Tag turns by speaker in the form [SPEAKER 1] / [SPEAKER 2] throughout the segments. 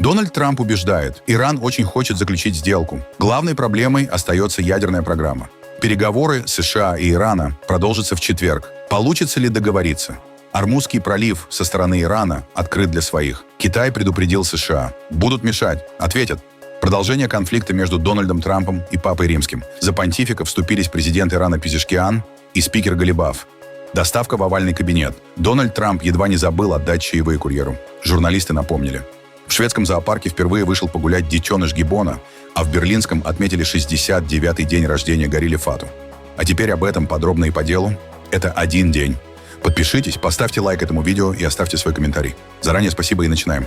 [SPEAKER 1] Дональд Трамп убеждает, Иран очень хочет заключить сделку. Главной проблемой остается ядерная программа. Переговоры США и Ирана продолжатся в четверг. Получится ли договориться? Ормузский пролив со стороны Ирана открыт для своих. Китай предупредил США. Будут мешать. Ответят. Продолжение конфликта между Дональдом Трампом и Папой Римским. За понтифика вступились президент Ирана Пезешкиан и спикер Галибаф. Доставка в овальный кабинет. Дональд Трамп едва не забыл отдать чаевые курьеру. Журналисты напомнили. В шведском зоопарке впервые вышел погулять детеныш гиббона, а в берлинском отметили 69-й день рождения гориллы Фату. А теперь об этом подробно и по делу. Это один день. Подпишитесь, поставьте лайк этому видео и оставьте свой комментарий. Заранее спасибо и начинаем.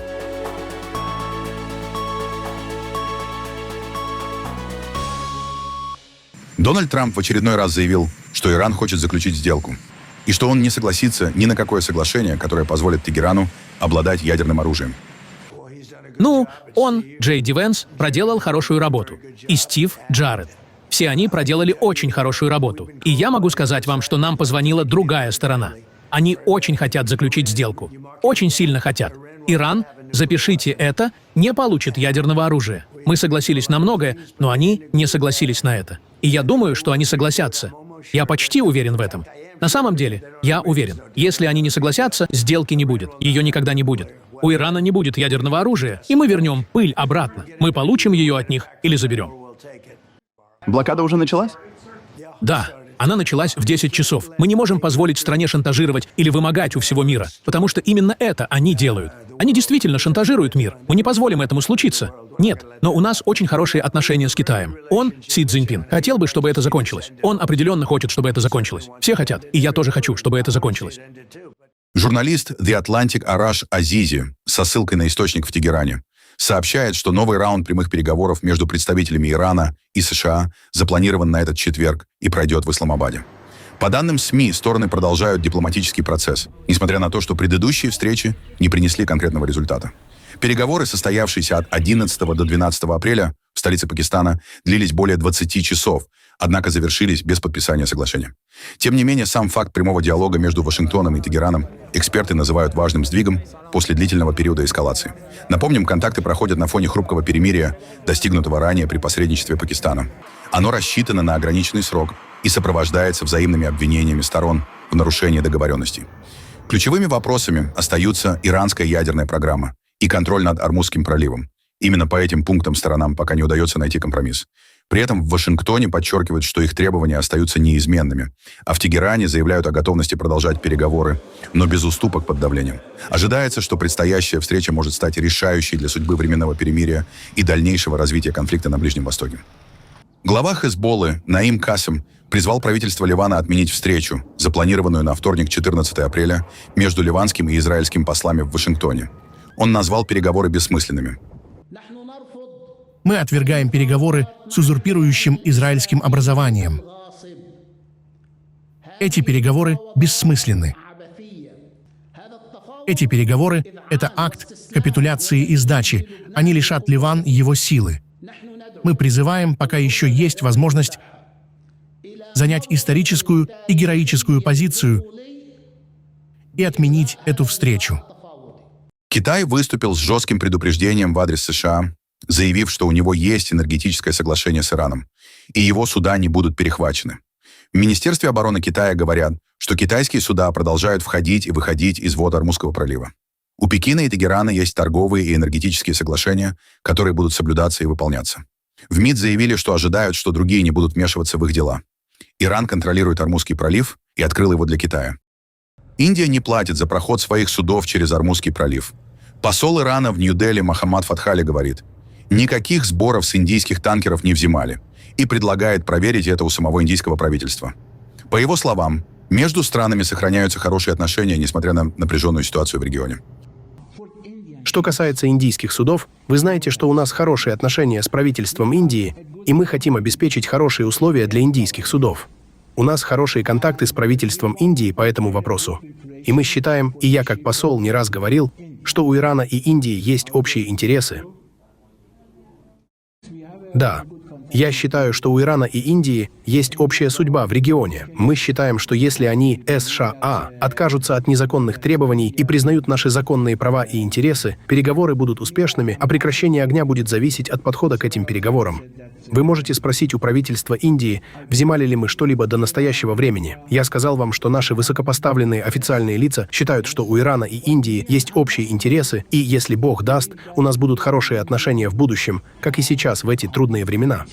[SPEAKER 1] Дональд Трамп в очередной раз заявил, что Иран хочет заключить сделку, и что он не согласится ни на какое соглашение, которое позволит Тегерану обладать ядерным оружием.
[SPEAKER 2] Ну, он, Джей Ди Венс, проделал хорошую работу. И Стив Джаред. Все они проделали очень хорошую работу. И я могу сказать вам, что нам позвонила другая сторона. Они очень хотят заключить сделку. Очень сильно хотят. Иран, запишите это, не получит ядерного оружия. Мы согласились на многое, но они не согласились на это. И я думаю, что они согласятся. Я почти уверен в этом. На самом деле, я уверен. Если они не согласятся, сделки не будет. Ее никогда не будет. У Ирана не будет ядерного оружия, и мы вернем пыль обратно. Мы получим ее от них или заберем.
[SPEAKER 3] Блокада уже началась?
[SPEAKER 2] Да, она началась в 10 часов. Мы не можем позволить стране шантажировать или вымогать у всего мира, потому что именно это они делают. Они действительно шантажируют мир. Мы не позволим этому случиться. Нет, но у нас очень хорошие отношения с Китаем. Он, Си Цзиньпин, хотел бы, чтобы это закончилось. Он определенно хочет, чтобы это закончилось. Все хотят, и я тоже хочу, чтобы это закончилось.
[SPEAKER 1] Журналист The Atlantic Араш Азизи со ссылкой на источник в Тегеране сообщает, что новый раунд прямых переговоров между представителями Ирана и США запланирован на этот четверг и пройдет в Исламабаде. По данным СМИ, стороны продолжают дипломатический процесс, несмотря на то, что предыдущие встречи не принесли конкретного результата. Переговоры, состоявшиеся от 11 до 12 апреля в столице Пакистана, длились более 20 часов, однако завершились без подписания соглашения. Тем не менее, сам факт прямого диалога между Вашингтоном и Тегераном эксперты называют важным сдвигом после длительного периода эскалации. Напомним, контакты проходят на фоне хрупкого перемирия, достигнутого ранее при посредничестве Пакистана. Оно рассчитано на ограниченный срок и сопровождается взаимными обвинениями сторон в нарушении договоренностей. Ключевыми вопросами остаются иранская ядерная программа и контроль над Ормузским проливом. Именно по этим пунктам сторонам пока не удается найти компромисс. При этом в Вашингтоне подчеркивают, что их требования остаются неизменными, а в Тегеране заявляют о готовности продолжать переговоры, но без уступок под давлением. Ожидается, что предстоящая встреча может стать решающей для судьбы временного перемирия и дальнейшего развития конфликта на Ближнем Востоке. Глава Хезболлы Наим Касем призвал правительство Ливана отменить встречу, запланированную на вторник, 14 апреля, между ливанским и израильским послами в Вашингтоне. Он назвал переговоры бессмысленными.
[SPEAKER 4] Мы отвергаем переговоры с узурпирующим израильским образованием. Эти переговоры бессмысленны. Эти переговоры — это акт капитуляции и сдачи. Они лишат Ливан его силы. Мы призываем, пока еще есть возможность, занять историческую и героическую позицию и отменить эту встречу.
[SPEAKER 1] Китай выступил с жестким предупреждением в адрес США, заявив, что у него есть энергетическое соглашение с Ираном, и его суда не будут перехвачены. В Министерстве обороны Китая говорят, что китайские суда продолжают входить и выходить из вод Ормузского пролива. У Пекина и Тегерана есть торговые и энергетические соглашения, которые будут соблюдаться и выполняться. В МИД заявили, что ожидают, что другие не будут вмешиваться в их дела. Иран контролирует Ормузский пролив и открыл его для Китая. Индия не платит за проход своих судов через Ормузский пролив. Посол Ирана в Нью-Дели Мохаммад Фатхали говорит, никаких сборов с индийских танкеров не взимали, и предлагает проверить это у самого индийского правительства. По его словам, между странами сохраняются хорошие отношения, несмотря на напряженную ситуацию в регионе.
[SPEAKER 3] Что касается индийских судов, вы знаете, что у нас хорошие отношения с правительством Индии, и мы хотим обеспечить хорошие условия для индийских судов. У нас хорошие контакты с правительством Индии по этому вопросу. И мы считаем, и я как посол не раз говорил, что у Ирана и Индии есть общие интересы. Да, Я считаю, что у Ирана и Индии есть общая судьба в регионе. Мы считаем, что если они, США, откажутся от незаконных требований и признают наши законные права и интересы, переговоры будут успешными, а прекращение огня будет зависеть от подхода к этим переговорам. Вы можете спросить у правительства Индии, взимали ли мы что-либо до настоящего времени. Я сказал вам, что наши высокопоставленные официальные лица считают, что у Ирана и Индии есть общие интересы, и, если Бог даст, у нас будут хорошие отношения в будущем, как и сейчас в эти трудные времена.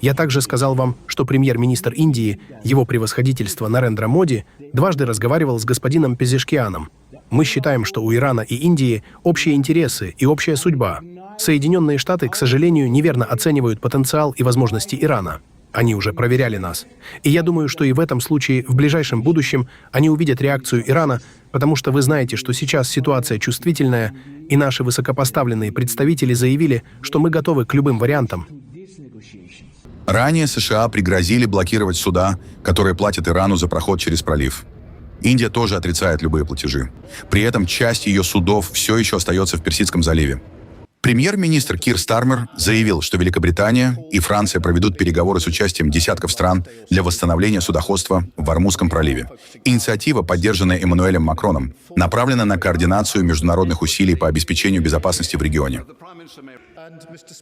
[SPEAKER 3] Я также сказал вам, что премьер-министр Индии, его превосходительство Нарендра Моди, дважды разговаривал с господином Пезешкианом. Мы считаем, что у Ирана и Индии общие интересы и общая судьба. Соединенные Штаты, к сожалению, неверно оценивают потенциал и возможности Ирана. Они уже проверяли нас. И я думаю, что и в этом случае, в ближайшем будущем, они увидят реакцию Ирана, потому что вы знаете, что сейчас ситуация чувствительная, и наши высокопоставленные представители заявили, что мы готовы к любым вариантам.
[SPEAKER 1] Ранее США пригрозили блокировать суда, которые платят Ирану за проход через пролив. Индия тоже отрицает любые платежи. При этом часть ее судов все еще остается в Персидском заливе. Премьер-министр Кир Стармер заявил, что Великобритания и Франция проведут переговоры с участием десятков стран для восстановления судоходства в Ормузском проливе. Инициатива, поддержанная Эммануэлем Макроном, направлена на координацию международных усилий по обеспечению безопасности в регионе.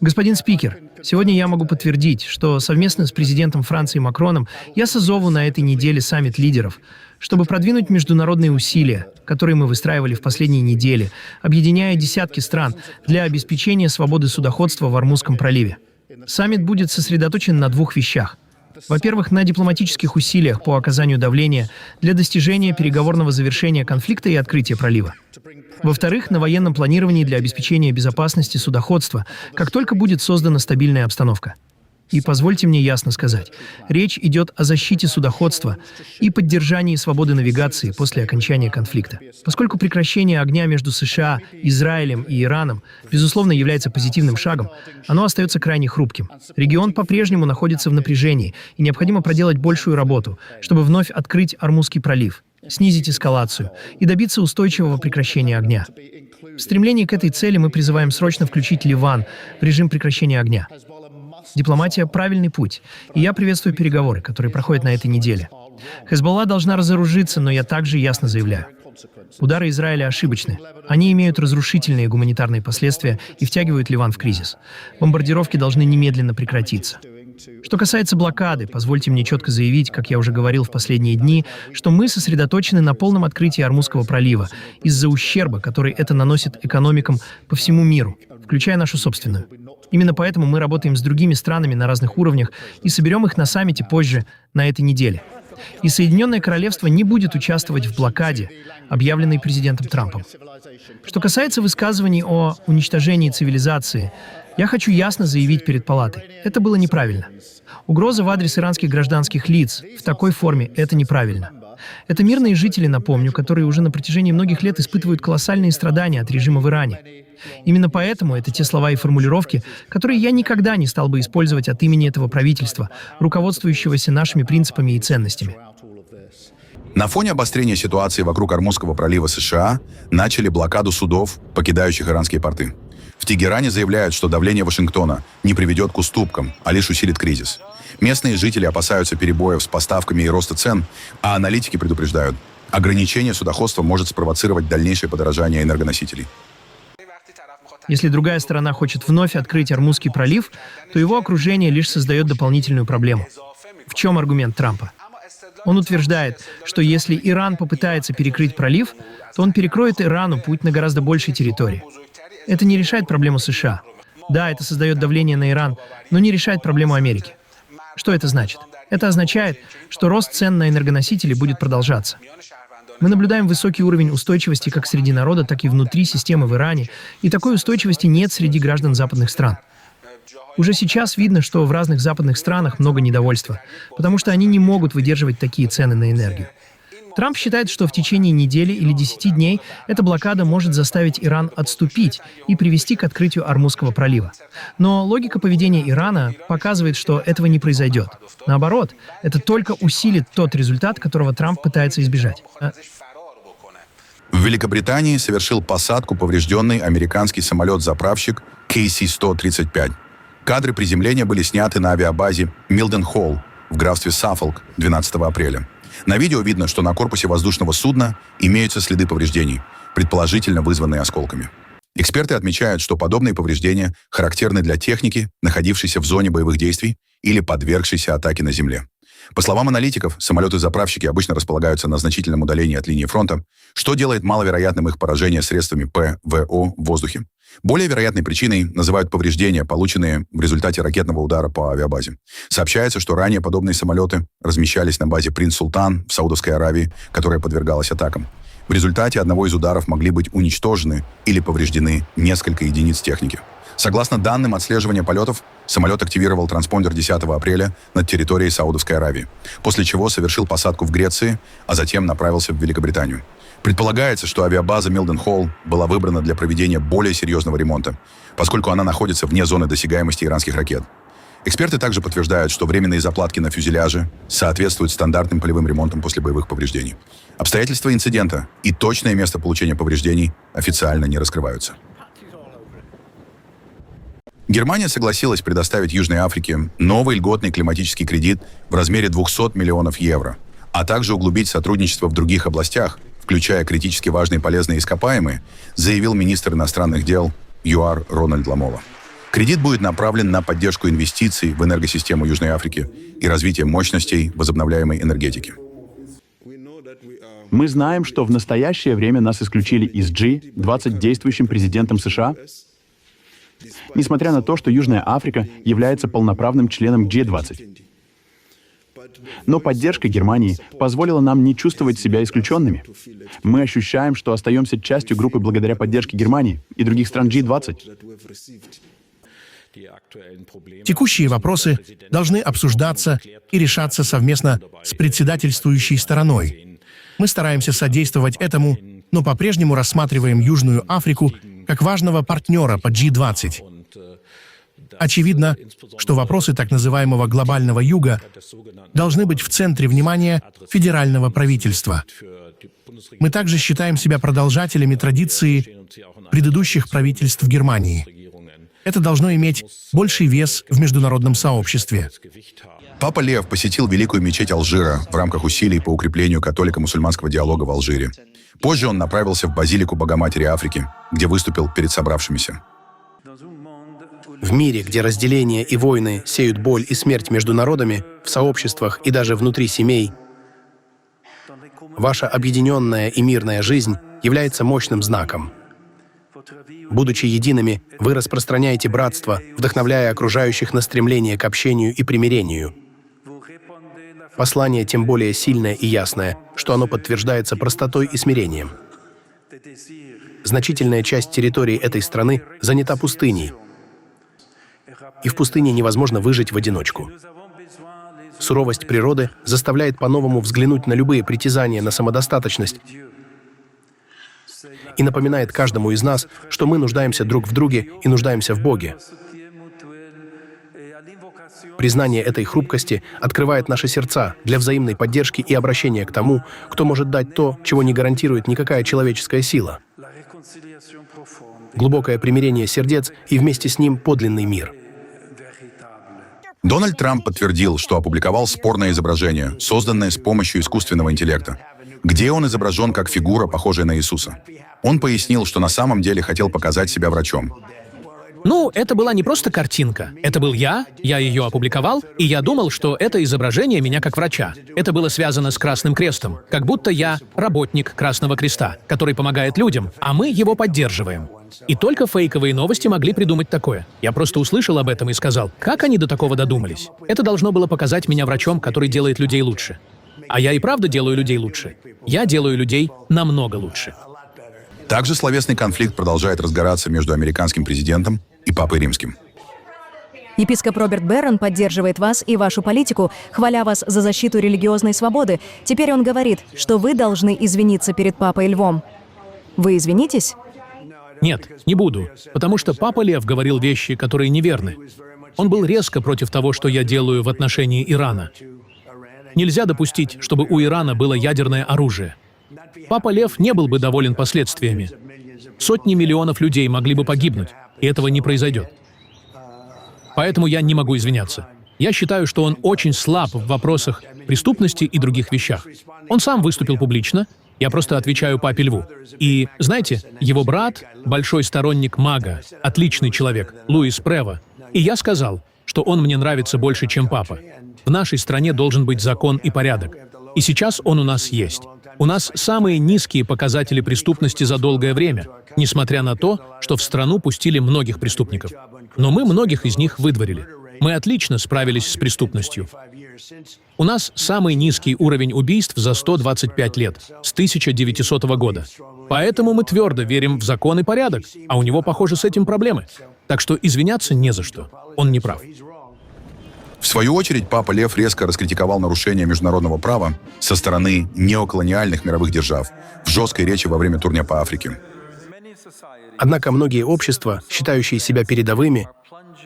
[SPEAKER 5] Господин спикер, сегодня я могу подтвердить, что совместно с президентом Франции Макроном я созову на этой неделе саммит лидеров, чтобы продвинуть международные усилия, которые мы выстраивали в последние недели, объединяя десятки стран для обеспечения свободы судоходства в Ормузском проливе. Саммит будет сосредоточен на двух вещах. Во-первых, на дипломатических усилиях по оказанию давления для достижения переговорного завершения конфликта и открытия пролива. Во-вторых, на военном планировании для обеспечения безопасности судоходства, как только будет создана стабильная обстановка. И позвольте мне ясно сказать, речь идет о защите судоходства и поддержании свободы навигации после окончания конфликта. Поскольку прекращение огня между США, Израилем и Ираном, безусловно, является позитивным шагом, оно остается крайне хрупким. Регион по-прежнему находится в напряжении, и необходимо проделать большую работу, чтобы вновь открыть Ормузский пролив, снизить эскалацию и добиться устойчивого прекращения огня. В стремлении к этой цели мы призываем срочно включить Ливан в режим прекращения огня. Дипломатия – правильный путь, и я приветствую переговоры, которые проходят на этой неделе. Хезболла должна разоружиться, но я также ясно заявляю. Удары Израиля ошибочны. Они имеют разрушительные гуманитарные последствия и втягивают Ливан в кризис. Бомбардировки должны немедленно прекратиться. Что касается блокады, позвольте мне четко заявить, как я уже говорил в последние дни, что мы сосредоточены на полном открытии Ормузского пролива из-за ущерба, который это наносит экономикам по всему миру, включая нашу собственную. Именно поэтому мы работаем с другими странами на разных уровнях и соберем их на саммите позже на этой неделе. И Соединенное Королевство не будет участвовать в блокаде, объявленной президентом Трампом. Что касается высказываний о уничтожении цивилизации, я хочу ясно заявить перед Палатой. Это было неправильно. Угроза в адрес иранских гражданских лиц в такой форме – это неправильно. Это мирные жители, напомню, которые уже на протяжении многих лет испытывают колоссальные страдания от режима в Иране. Именно поэтому это те слова и формулировки, которые я никогда не стал бы использовать от имени этого правительства, руководствующегося нашими принципами и ценностями.
[SPEAKER 1] На фоне обострения ситуации вокруг Ормузского пролива США начали блокаду судов, покидающих иранские порты. В Тегеране заявляют, что давление Вашингтона не приведет к уступкам, а лишь усилит кризис. Местные жители опасаются перебоев с поставками и роста цен, а аналитики предупреждают, ограничение судоходства может спровоцировать дальнейшее подорожание энергоносителей.
[SPEAKER 5] Если другая сторона хочет вновь открыть Ормузский пролив, то его окружение лишь создает дополнительную проблему. В чем аргумент Трампа? Он утверждает, что если Иран попытается перекрыть пролив, то он перекроет Ирану путь на гораздо большей территории. Это не решает проблему США. Да, это создает давление на Иран, но не решает проблему Америки. Что это значит? Это означает, что рост цен на энергоносители будет продолжаться. Мы наблюдаем высокий уровень устойчивости как среди народа, так и внутри системы в Иране, и такой устойчивости нет среди граждан западных стран. Уже сейчас видно, что в разных западных странах много недовольства, потому что они не могут выдерживать такие цены на энергию. Трамп считает, что в течение недели или 10 дней эта блокада может заставить Иран отступить и привести к открытию Ормузского пролива. Но логика поведения Ирана показывает, что этого не произойдет. Наоборот, это только усилит тот результат, которого Трамп пытается избежать.
[SPEAKER 1] В Великобритании совершил посадку поврежденный американский самолет-заправщик KC-135. Кадры приземления были сняты на авиабазе Милден-Холл в графстве Саффолк 12 апреля. На видео видно, что на корпусе воздушного судна имеются следы повреждений, предположительно вызванные осколками. Эксперты отмечают, что подобные повреждения характерны для техники, находившейся в зоне боевых действий или подвергшейся атаке на земле. По словам аналитиков, самолеты-заправщики обычно располагаются на значительном удалении от линии фронта, что делает маловероятным их поражение средствами ПВО в воздухе. Более вероятной причиной называют повреждения, полученные в результате ракетного удара по авиабазе. Сообщается, что ранее подобные самолеты размещались на базе «Принц Султан» в Саудовской Аравии, которая подвергалась атакам. В результате одного из ударов могли быть уничтожены или повреждены несколько единиц техники. Согласно данным отслеживания полетов, самолет активировал транспондер 10 апреля над территорией Саудовской Аравии, после чего совершил посадку в Греции, а затем направился в Великобританию. Предполагается, что авиабаза Милден-Холл была выбрана для проведения более серьезного ремонта, поскольку она находится вне зоны досягаемости иранских ракет. Эксперты также подтверждают, что временные заплатки на фюзеляже соответствуют стандартным полевым ремонтам после боевых повреждений. Обстоятельства инцидента и точное место получения повреждений официально не раскрываются. Германия согласилась предоставить Южной Африке новый льготный климатический кредит в размере 200 миллионов евро, а также углубить сотрудничество в других областях, включая критически важные полезные ископаемые, заявил министр иностранных дел ЮАР Рональд Ламола. Кредит будет направлен на поддержку инвестиций в энергосистему Южной Африки и развитие мощностей возобновляемой энергетики.
[SPEAKER 6] Мы знаем, что в настоящее время нас исключили из G20 действующим президентом США, несмотря на то, что Южная Африка является полноправным членом G20. Но поддержка Германии позволила нам не чувствовать себя исключенными. Мы ощущаем, что остаемся частью группы благодаря поддержке Германии и других стран G20.
[SPEAKER 4] Текущие вопросы должны обсуждаться и решаться совместно с председательствующей стороной. Мы стараемся содействовать этому, но по-прежнему рассматриваем Южную Африку как важного партнера по G20. Очевидно, что вопросы так называемого глобального юга должны быть в центре внимания федерального правительства. Мы также считаем себя продолжателями традиции предыдущих правительств Германии. Это должно иметь больший вес в международном сообществе.
[SPEAKER 1] Папа Лев посетил Великую мечеть Алжира в рамках усилий по укреплению католико-мусульманского диалога в Алжире. Позже он направился в базилику Богоматери Африки, где выступил перед собравшимися.
[SPEAKER 3] В мире, где разделение и войны сеют боль и смерть между народами, в сообществах и даже внутри семей, ваша объединенная и мирная жизнь является мощным знаком. Будучи едиными, вы распространяете братство, вдохновляя окружающих на стремление к общению и примирению. Послание тем более сильное и ясное, что оно подтверждается простотой и смирением. Значительная часть территории этой страны занята пустыней, и в пустыне невозможно выжить в одиночку. Суровость природы заставляет по-новому взглянуть на любые притязания на самодостаточность и напоминает каждому из нас, что мы нуждаемся друг в друге и нуждаемся в Боге. Признание этой хрупкости открывает наши сердца для взаимной поддержки и обращения к тому, кто может дать то, чего не гарантирует никакая человеческая сила. Глубокое примирение сердец и вместе с ним подлинный мир.
[SPEAKER 1] Дональд Трамп подтвердил, что опубликовал спорное изображение, созданное с помощью искусственного интеллекта, где он изображен как фигура, похожая на Иисуса. Он пояснил, что на самом деле хотел показать себя врачом.
[SPEAKER 2] Ну, это была не просто картинка. Это был я ее опубликовал, и я думал, что это изображение меня как врача. Это было связано с Красным Крестом, как будто я работник Красного Креста, который помогает людям, а мы его поддерживаем. И только фейковые новости могли придумать такое. Я просто услышал об этом и сказал, как они до такого додумались? Это должно было показать меня врачом, который делает людей лучше. А я и правда делаю людей лучше. Я делаю людей намного лучше.
[SPEAKER 1] Также словесный конфликт продолжает разгораться между американским президентом и Папой Римским.
[SPEAKER 7] Епископ Роберт Беррон поддерживает вас и вашу политику, хваля вас за защиту религиозной свободы. Теперь он говорит, что вы должны извиниться перед Папой Львом. Вы извинитесь?
[SPEAKER 2] Нет, не буду, потому что Папа Лев говорил вещи, которые неверны. Он был резко против того, что я делаю в отношении Ирана. Нельзя допустить, чтобы у Ирана было ядерное оружие. Папа Лев не был бы доволен последствиями. Сотни миллионов людей могли бы погибнуть, и этого не произойдет. Поэтому я не могу извиняться. Я считаю, что он очень слаб в вопросах преступности и других вещах. Он сам выступил публично, я просто отвечаю папе Льву. И, знаете, его брат — большой сторонник МАГА, отличный человек, Луис Прево. И я сказал, что он мне нравится больше, чем папа. В нашей стране должен быть закон и порядок. И сейчас он у нас есть. У нас самые низкие показатели преступности за долгое время, несмотря на то, что в страну пустили многих преступников. Но мы многих из них выдворили. Мы отлично справились с преступностью. У нас самый низкий уровень убийств за 125 лет, с 1900 года. Поэтому мы твердо верим в закон и порядок, а у него, похоже, с этим проблемы. Так что извиняться не за что. Он не прав.
[SPEAKER 1] В свою очередь, папа Лев резко раскритиковал нарушения международного права со стороны неоколониальных мировых держав в жесткой речи во время турне по Африке.
[SPEAKER 3] Однако многие общества, считающие себя передовыми,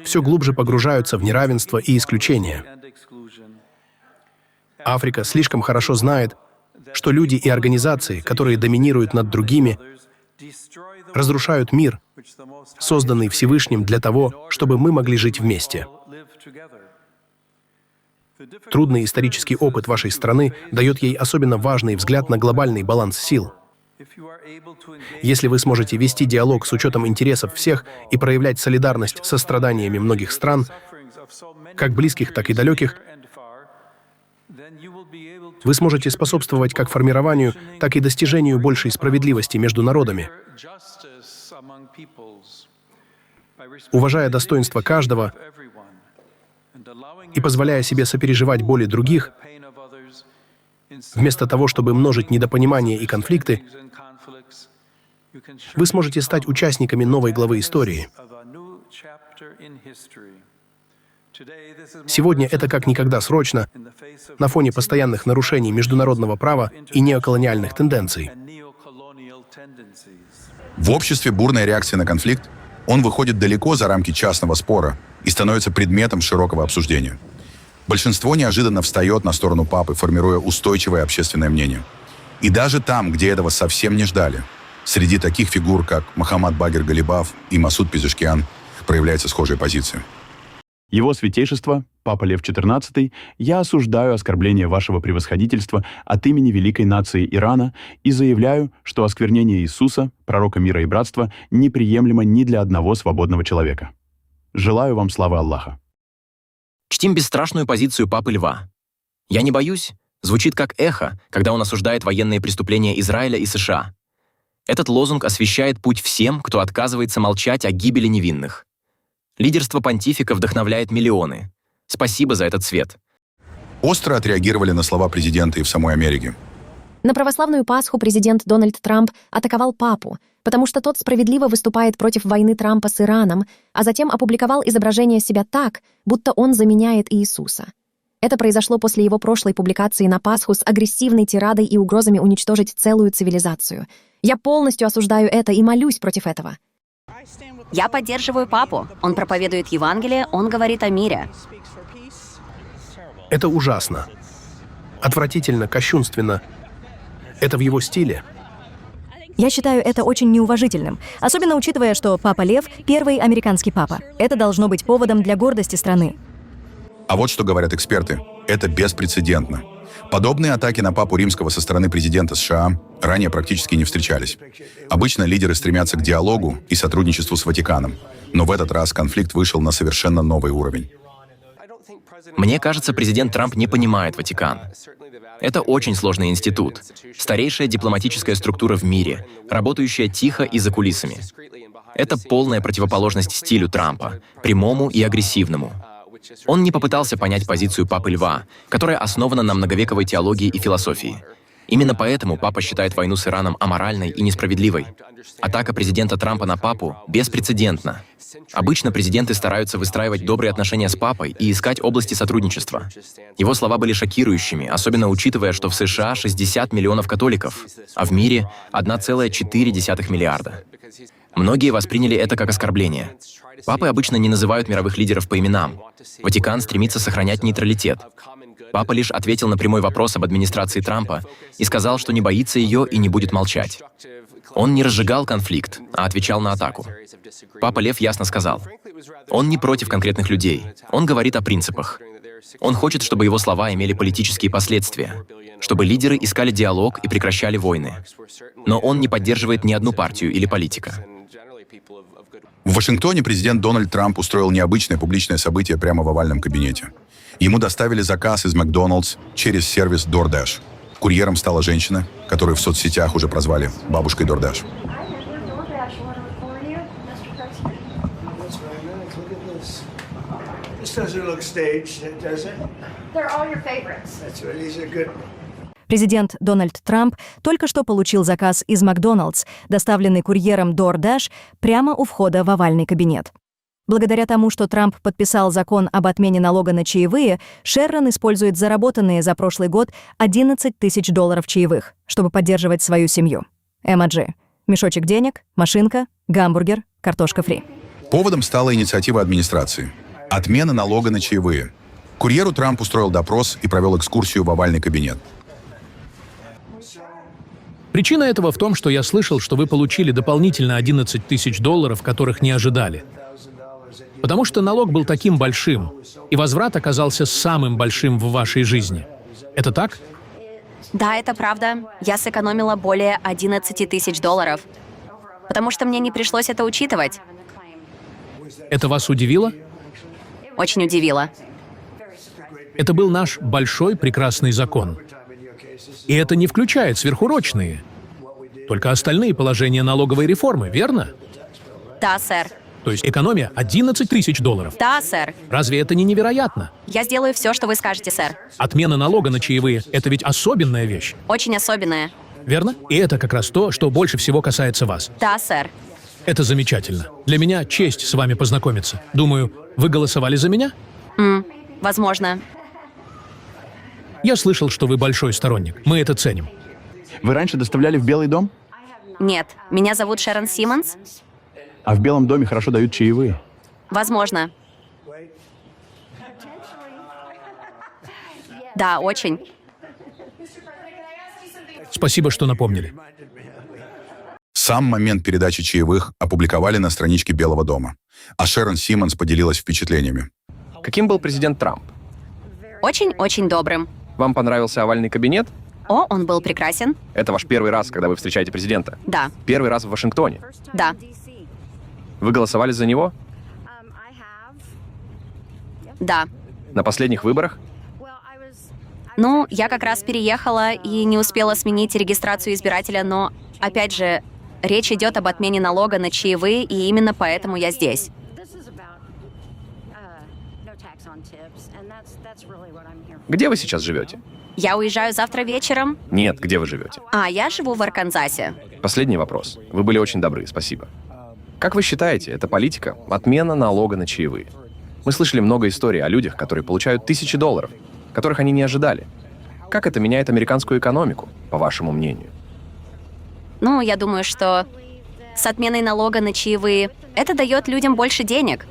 [SPEAKER 3] все глубже погружаются в неравенство и исключения. Африка слишком хорошо знает, что люди и организации, которые доминируют над другими, разрушают мир, созданный Всевышним для того, чтобы мы могли жить вместе. Трудный исторический опыт вашей страны дает ей особенно важный взгляд на глобальный баланс сил. Если вы сможете вести диалог с учетом интересов всех и проявлять солидарность со страданиями многих стран, как близких, так и далеких, вы сможете способствовать как формированию, так и достижению большей справедливости между народами. Уважая достоинство каждого и позволяя себе сопереживать боли других, вместо того, чтобы множить недопонимания и конфликты, вы сможете стать участниками новой главы истории. Сегодня это как никогда срочно на фоне постоянных нарушений международного права и неоколониальных тенденций.
[SPEAKER 1] В обществе бурная реакция на конфликт, он выходит далеко за рамки частного спора и становится предметом широкого обсуждения. Большинство неожиданно встает на сторону папы, формируя устойчивое общественное мнение. И даже там, где этого совсем не ждали, среди таких фигур, как Мохаммад Багир Галибаф и Масуд Пезешкиан, проявляется схожая позиция.
[SPEAKER 6] Его святейшество, Папа Лев XIV, я осуждаю оскорбление вашего превосходительства от имени великой нации Ирана и заявляю, что осквернение Иисуса, пророка мира и братства, неприемлемо ни для одного свободного человека. Желаю вам славы Аллаха.
[SPEAKER 8] Чтим бесстрашную позицию Папы Льва. «Я не боюсь» звучит как эхо, когда он осуждает военные преступления Израиля и США. Этот лозунг освещает путь всем, кто отказывается молчать о гибели невинных. Лидерство понтифика вдохновляет миллионы. Спасибо за этот свет.
[SPEAKER 1] Остро отреагировали на слова президента и в самой Америке.
[SPEAKER 9] На православную Пасху президент Дональд Трамп атаковал папу, потому что тот справедливо выступает против войны Трампа с Ираном, а затем опубликовал изображение себя так, будто он заменяет Иисуса. Это произошло после его прошлой публикации на Пасху с агрессивной тирадой и угрозами уничтожить целую цивилизацию. Я полностью осуждаю это и молюсь против этого.
[SPEAKER 10] Я поддерживаю папу. Он проповедует Евангелие, он говорит о мире.
[SPEAKER 3] Это ужасно. Отвратительно, кощунственно. Это в его стиле.
[SPEAKER 7] Я считаю это очень неуважительным, особенно учитывая, что папа Лев — первый американский папа. Это должно быть поводом для гордости страны.
[SPEAKER 1] А вот что говорят эксперты. Это беспрецедентно. Подобные атаки на папу римского со стороны президента США ранее практически не встречались. Обычно лидеры стремятся к диалогу и сотрудничеству с Ватиканом, но в этот раз конфликт вышел на совершенно новый уровень.
[SPEAKER 8] Мне кажется, президент Трамп не понимает Ватикан. Это очень сложный институт, старейшая дипломатическая структура в мире, работающая тихо и за кулисами. Это полная противоположность стилю Трампа, прямому и агрессивному. Он не попытался понять позицию Папы Льва, которая основана на многовековой теологии и философии. Именно поэтому папа считает войну с Ираном аморальной и несправедливой. Атака президента Трампа на папу беспрецедентна. Обычно президенты стараются выстраивать добрые отношения с папой и искать области сотрудничества. Его слова были шокирующими, особенно учитывая, что в США 60 миллионов католиков, а в мире 1,4 миллиарда. Многие восприняли это как оскорбление. Папы обычно не называют мировых лидеров по именам. Ватикан стремится сохранять нейтралитет. Папа лишь ответил на прямой вопрос об администрации Трампа и сказал, что не боится ее и не будет молчать. Он не разжигал конфликт, а отвечал на атаку. Папа Лев ясно сказал, он не против конкретных людей, он говорит о принципах. Он хочет, чтобы его слова имели политические последствия, чтобы лидеры искали диалог и прекращали войны. Но он не поддерживает ни одну партию или политика.
[SPEAKER 1] В Вашингтоне президент Дональд Трамп устроил необычное публичное событие прямо в овальном кабинете. Ему доставили заказ из Макдоналдс через сервис DoorDash. Курьером стала женщина, которую в соцсетях уже прозвали бабушкой DoorDash.
[SPEAKER 7] Президент Дональд Трамп только что получил заказ из Макдоналдс, доставленный курьером DoorDash прямо у входа в овальный кабинет. Благодаря тому, что Трамп подписал закон об отмене налога на чаевые, Шеррон использует заработанные за прошлый год $11 тысяч чаевых, чтобы поддерживать свою семью. Эмма Джи. Мешочек денег, машинка, гамбургер, картошка фри.
[SPEAKER 1] Поводом стала инициатива администрации. Отмена налога на чаевые. Курьеру Трамп устроил допрос и провел экскурсию в овальный кабинет.
[SPEAKER 2] Причина этого в том, что я слышал, что вы получили дополнительно $11 тысяч, которых не ожидали. Потому что налог был таким большим, и возврат оказался самым большим в вашей жизни. Это так?
[SPEAKER 10] Да, это правда. Я сэкономила более $11 тысяч, потому что мне не пришлось это учитывать.
[SPEAKER 2] Это вас удивило?
[SPEAKER 10] Очень удивило.
[SPEAKER 2] Это был наш большой прекрасный закон. И это не включает сверхурочные, только остальные положения налоговой реформы, верно?
[SPEAKER 10] Да, сэр.
[SPEAKER 2] То есть экономия $11 тысяч.
[SPEAKER 10] Да, сэр.
[SPEAKER 2] Разве это не невероятно?
[SPEAKER 10] Я сделаю все, что вы скажете, сэр.
[SPEAKER 2] Отмена налога на чаевые — это ведь особенная вещь,
[SPEAKER 10] Очень особенное.
[SPEAKER 2] верно? И это как раз то, что больше всего касается вас.
[SPEAKER 10] Да, сэр.
[SPEAKER 2] Это замечательно. Для меня честь с вами познакомиться. Думаю, вы голосовали за меня?
[SPEAKER 10] Возможно.
[SPEAKER 2] Я слышал, что вы большой сторонник. Мы это ценим.
[SPEAKER 6] Вы раньше доставляли в Белый дом?
[SPEAKER 10] Нет. Меня зовут Шерон Симмонс.
[SPEAKER 6] А в Белом доме хорошо дают чаевые.
[SPEAKER 10] Возможно. Да, очень.
[SPEAKER 2] Спасибо, что напомнили.
[SPEAKER 1] Сам момент передачи чаевых опубликовали на страничке Белого дома. А Шерон Симмонс поделилась впечатлениями.
[SPEAKER 11] Каким был президент Трамп?
[SPEAKER 10] Очень-очень добрым.
[SPEAKER 11] Вам понравился овальный кабинет?
[SPEAKER 10] О, он был прекрасен.
[SPEAKER 11] Это ваш первый раз, когда вы встречаете президента?
[SPEAKER 10] Да.
[SPEAKER 11] Первый раз в Вашингтоне?
[SPEAKER 10] Да.
[SPEAKER 11] Вы голосовали за него?
[SPEAKER 10] Да.
[SPEAKER 11] На последних выборах?
[SPEAKER 10] Ну, я как раз переехала и не успела сменить регистрацию избирателя, но, опять же, речь идет об отмене налога на чаевые, и именно поэтому я здесь.
[SPEAKER 11] Где вы сейчас живете?
[SPEAKER 10] Я уезжаю завтра вечером.
[SPEAKER 11] Нет, где вы живете?
[SPEAKER 10] Я живу в Арканзасе.
[SPEAKER 11] Последний вопрос. Вы были очень добры, спасибо. Как вы считаете, эта политика — отмена налога на чаевые? Мы слышали много историй о людях, которые получают $1000, которых они не ожидали. Как это меняет американскую экономику, по вашему мнению?
[SPEAKER 10] Ну, я думаю, что с отменой налога на чаевые это дает людям больше денег.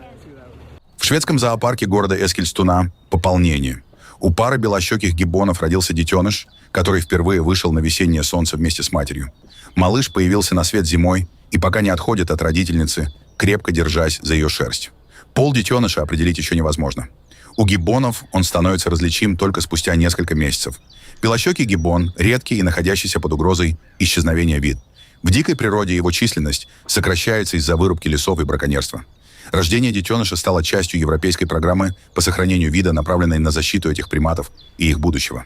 [SPEAKER 1] В шведском зоопарке города Эскильстуна пополнение. У пары белощеких гиббонов родился детеныш, который впервые вышел на весеннее солнце вместе с матерью. Малыш появился на свет зимой и пока не отходит от родительницы, крепко держась за ее шерсть. Пол детеныша определить еще невозможно. У гиббонов он становится различим только спустя несколько месяцев. Белощекий гиббон – редкий и находящийся под угрозой исчезновения вид. В дикой природе его численность сокращается из-за вырубки лесов и браконьерства. Рождение детеныша стало частью европейской программы по сохранению вида, направленной на защиту этих приматов и их будущего.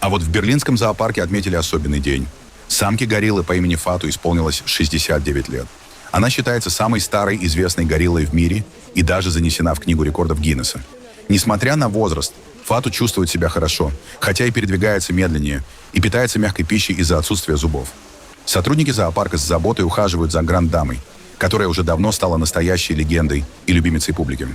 [SPEAKER 1] А вот в берлинском зоопарке отметили особенный день. Самке гориллы по имени Фату исполнилось 69 лет. Она считается самой старой известной гориллой в мире и даже занесена в Книгу рекордов Гиннесса. Несмотря на возраст, Фату чувствует себя хорошо, хотя и передвигается медленнее, и питается мягкой пищей из-за отсутствия зубов. Сотрудники зоопарка с заботой ухаживают за гранд-дамой, которая уже давно стала настоящей легендой и любимицей публики.